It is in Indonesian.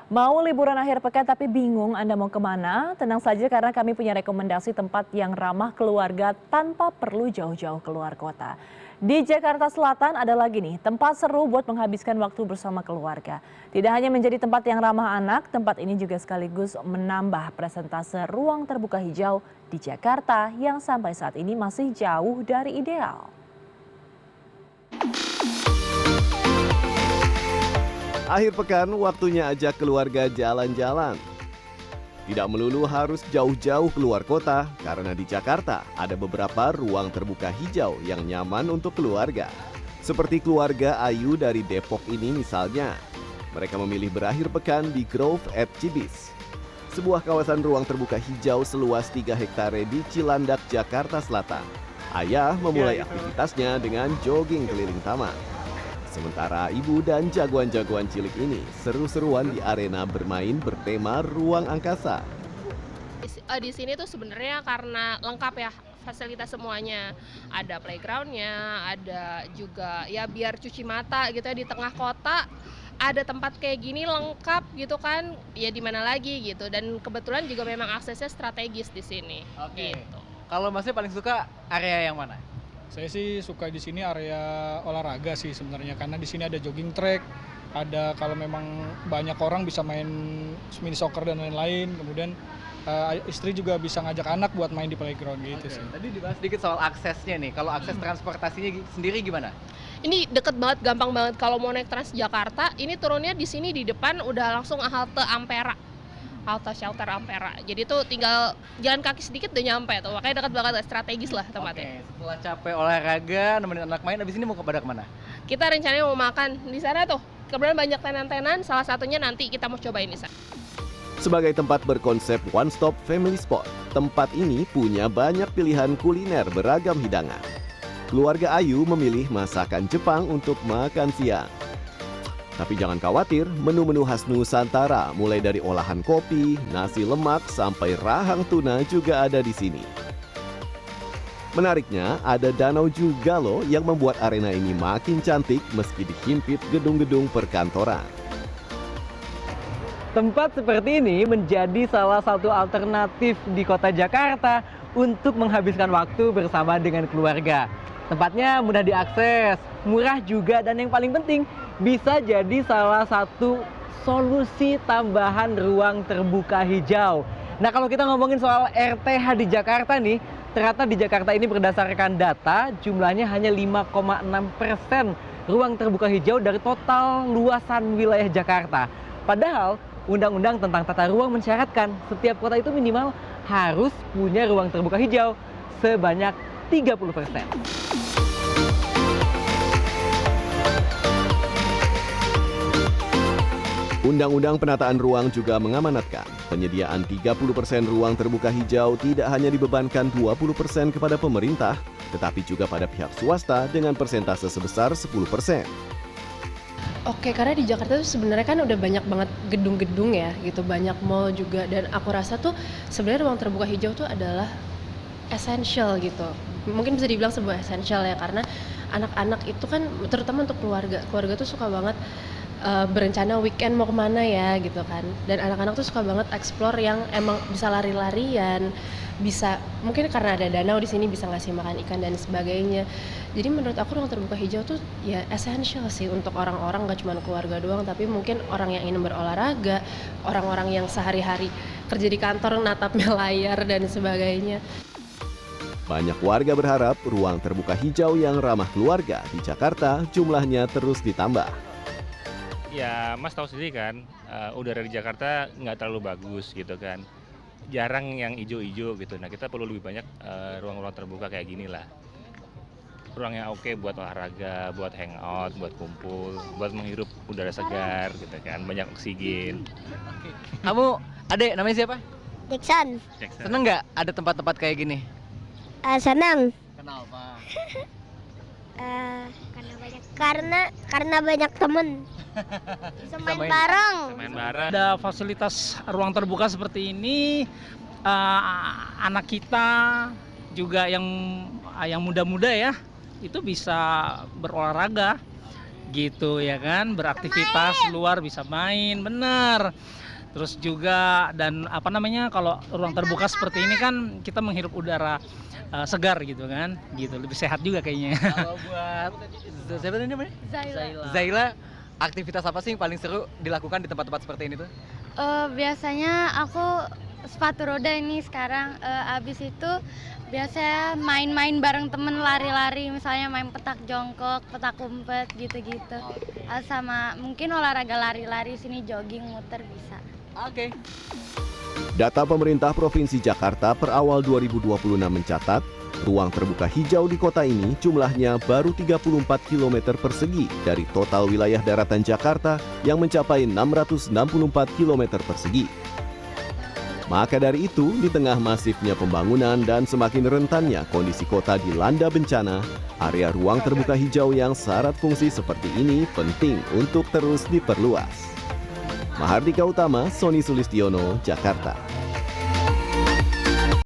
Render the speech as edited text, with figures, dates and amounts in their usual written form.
Mau liburan akhir pekan tapi bingung Anda mau kemana? Tenang saja karena kami punya rekomendasi tempat yang ramah keluarga tanpa perlu jauh-jauh keluar kota. Di Jakarta Selatan ada lagi nih tempat seru buat menghabiskan waktu bersama keluarga. Tidak hanya menjadi tempat yang ramah anak, tempat ini juga sekaligus menambah presentase ruang terbuka hijau di Jakarta yang sampai saat ini masih jauh dari ideal. Akhir pekan waktunya ajak keluarga jalan-jalan. Tidak melulu harus jauh-jauh keluar kota, karena di Jakarta ada beberapa ruang terbuka hijau yang nyaman untuk keluarga. Seperti keluarga Ayu dari Depok ini misalnya. Mereka memilih berakhir pekan di Grove at Cibis, sebuah kawasan ruang terbuka hijau seluas 3 hektare di Cilandak, Jakarta Selatan. Ayah memulai aktivitasnya dengan jogging keliling taman. Sementara ibu dan jagoan-jagoan cilik ini seru-seruan di arena bermain bertema ruang angkasa. Di sini tuh sebenarnya karena lengkap ya fasilitas semuanya. Ada playgroundnya, ada juga ya biar cuci mata gitu ya di tengah kota. Ada tempat kayak gini lengkap gitu kan, ya di mana lagi gitu. Dan kebetulan juga memang aksesnya strategis di sini. Oke. Gitu. Kalau Masnya paling suka area yang mana? Saya sih suka di sini area olahraga sih sebenarnya, karena di sini ada jogging track, ada kalau memang banyak orang bisa main mini soccer dan lain-lain. Kemudian istri juga bisa ngajak anak buat main di playground gitu sih. Tadi dibahas sedikit soal aksesnya nih. Kalau akses transportasinya sendiri gimana? Ini deket banget, gampang banget kalau mau naik Transjakarta. Ini turunnya di sini di depan udah langsung halte Ampera. Halte shelter Ampera. Jadi tuh tinggal jalan kaki sedikit udah nyampe tuh. Makanya dekat banget, strategis lah tempatnya. Oke, setelah capek olahraga, nemenin anak main, abis ini mau pada kemana? Kita rencananya mau makan di sana tuh. Kebetulan banyak tenan-tenan, salah satunya nanti kita mau cobain di sana. Sebagai tempat berkonsep one-stop family spot, tempat ini punya banyak pilihan kuliner beragam hidangan. Keluarga Ayu memilih masakan Jepang untuk makan siang. Tapi jangan khawatir, menu-menu khas Nusantara mulai dari olahan kopi, nasi lemak, sampai rahang tuna juga ada di sini. Menariknya, ada danau juga loh yang membuat arena ini makin cantik meski dihimpit gedung-gedung perkantoran. Tempat seperti ini menjadi salah satu alternatif di kota Jakarta untuk menghabiskan waktu bersama dengan keluarga. Tempatnya mudah diakses, murah juga, dan yang paling penting bisa jadi salah satu solusi tambahan ruang terbuka hijau. Nah, kalau kita ngomongin soal RTH di Jakarta nih, ternyata di Jakarta ini berdasarkan data jumlahnya hanya 5,6% ruang terbuka hijau dari total luasan wilayah Jakarta. Padahal Undang-Undang tentang Tata Ruang mensyaratkan setiap kota itu minimal harus punya ruang terbuka hijau sebanyak 30%. Undang-Undang Penataan Ruang juga mengamanatkan penyediaan 30% ruang terbuka hijau tidak hanya dibebankan 20% kepada pemerintah, tetapi juga pada pihak swasta dengan persentase sebesar 10%. Oke, karena di Jakarta tuh sebenarnya kan udah banyak banget gedung-gedung ya gitu, banyak mall juga, dan aku rasa tuh sebenarnya ruang terbuka hijau tuh adalah essential gitu. Mungkin bisa dibilang sebuah essential ya, karena anak-anak itu kan terutama untuk keluarga tuh suka banget berencana weekend mau kemana ya gitu kan, dan anak-anak tuh suka banget explore yang emang bisa lari-larian, bisa mungkin karena ada danau di sini bisa ngasih makan ikan dan sebagainya. Jadi menurut aku ruang terbuka hijau tuh ya essential sih untuk orang-orang, gak cuma keluarga doang, tapi mungkin orang yang ingin berolahraga, orang-orang yang sehari-hari kerja di kantor natapnya layar dan sebagainya. Banyak warga berharap ruang terbuka hijau yang ramah keluarga di Jakarta jumlahnya terus ditambah. Ya, Mas tahu sendiri kan, udara di Jakarta nggak terlalu bagus gitu kan. Jarang yang ijo-ijo gitu. Nah, kita perlu lebih banyak ruang-ruang terbuka kayak gini lah. Ruang yang oke buat olahraga, buat hangout, buat kumpul, buat menghirup udara segar gitu kan, banyak oksigen. Kamu, adek, namanya siapa? Jackson. Seneng nggak ada tempat-tempat kayak gini? Senang. Kenapa? Karena banyak temen. Bisa main bareng. Main bareng. Ada fasilitas ruang terbuka seperti ini, anak kita juga yang muda-muda ya, itu bisa berolahraga gitu ya kan, beraktivitas luar bisa main, bener. Terus juga dan apa namanya kalau ruang terbuka seperti ini kan kita menghirup udara segar gitu kan, gitu lebih sehat juga kayaknya. Kalau buat siapa namanya? Zaila, aktivitas apa sih yang paling seru dilakukan di tempat-tempat seperti ini tuh? Biasanya aku sepatu roda ini sekarang, abis itu biasanya main-main bareng temen, lari-lari, misalnya main petak jongkok, petak umpet gitu-gitu. Sama mungkin olahraga lari-lari sini, jogging, muter bisa. Oke. Data pemerintah Provinsi Jakarta per awal 2026 mencatat, ruang terbuka hijau di kota ini jumlahnya baru 34 km persegi dari total wilayah daratan Jakarta yang mencapai 664 km persegi. Maka dari itu, di tengah masifnya pembangunan dan semakin rentannya kondisi kota dilanda bencana, area ruang terbuka hijau yang syarat fungsi seperti ini penting untuk terus diperluas. Mahardika Utama, Sony Sulistiono, Jakarta.